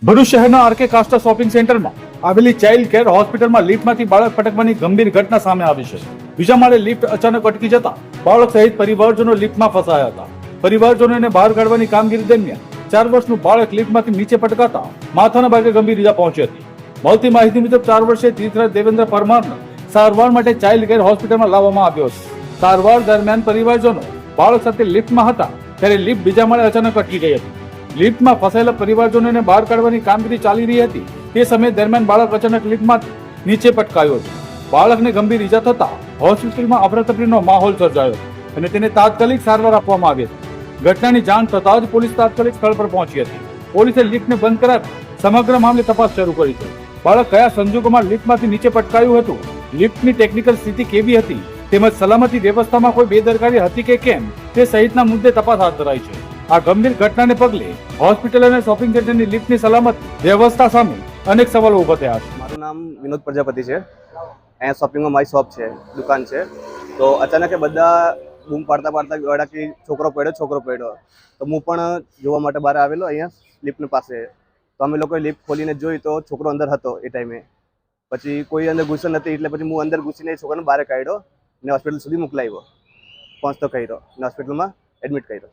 ભરૂચ શહેરના RK કાસ્ટા shopping સેન્ટરમાં આવેલી ચાઇલ્ડ કેર હોસ્પિટલમાં લિફ્ટમાંથી બાળક પટકવાની ગંભીર ઘટના સામે આવી છે. બીજા માળે લિફ્ટ અચાનક અટકી જતા બાળક સહિત પરિવારજનો લિફ્ટમાં ફસાયા હતા. પરિવારજનોને બહાર કાઢવાની કામગીરી દરમિયાન 4 વર્ષનું બાળક લિફ્ટમાંથી નીચે પટકાતા માથાના ભાગે ગંભીર ઈજા પહોંચી હતી. મળતી માહિતી મુજબ 4 વર્ષીય તીર્થરાજ દેવેન્દ્ર પરમારને સારવાર માટે ચાઇલ્ડ કેર હોસ્પિટલમાં લાવવામાં આવ્યો હતો. સારવાર દરમિયાન પરિવારજનો બાળક સાથે લિફ્ટમાં હતા ત્યારે લિફ્ટ બીજા માળે અચાનક અટકી ગઈ હતી. લિફ્ટમાં ફસાયેલા પરિવારજનોને બહાર કાઢવાની કામગીરી ચાલી રહી હતી. તે સમય દરમિયાન બાળક અચાનક લિફ્ટમાં નીચે પટકાયો હતો. બાળકને ગંભીર ઈજા થતા હોસ્પિટલમાં અફરાતફરીનો માહોલ સર્જાયો અને તેને તાત્કાલિક સારવાર આપવામાં આવી હતી. ઘટનાની જાણ થતાં જ પોલીસ તાત્કાલિક સ્થળ પર પહોંચી હતી. પોલીસે લિફ્ટને બંધ કરાવી સમગ્ર મામલે તપાસ શરૂ કરી છે. બાળક કયા સંજોગોમાં લિફ્ટમાંથી નીચે પટકાયું હતું, લિફ્ટની ટેકનિકલ સ્થિતિ કેવી હતી તેમજ સલામતી વ્યવસ્થામાં કોઈ બેદરકારી હતી કે કેમ તે સહિતના મુદ્દે તપાસ હાથ ધરાઈ છે. આ ગંભીર ઘટનાને પગલે હોસ્પિટલ અને શોપિંગ સેન્ટરની લિફ્ટની સલામત વ્યવસ્થા સામે અનેક સવાલો ઉભા થયા છે. મારું નામ વિનોદ પ્રજાપતિ છે. અહીંયા શોપિંગમાં મારી શોપ છે, દુકાન છે. તો અચાનક બધા બૂમ પાડતા ગળા કે છોકરો પડ્યો. તો હું પણ જોવા માટે બહાર આવેલો અહીંયા લિફ્ટની પાસે. તો અમે લોકોએ લિફ્ટ ખોલીને જોઈ તો છોકરો અંદર હતો એ ટાઈમે. પછી કોઈ અંદર ઘૂસ્યો નથી એટલે પછી હું અંદર ઘૂસીને છોકરાને બહાર કાઢ્યો ને હોસ્પિટલ સુધી મોકલાવ્યો. પહોંચતો કર્યો ને હોસ્પિટલમાં એડમિટ કર્યો.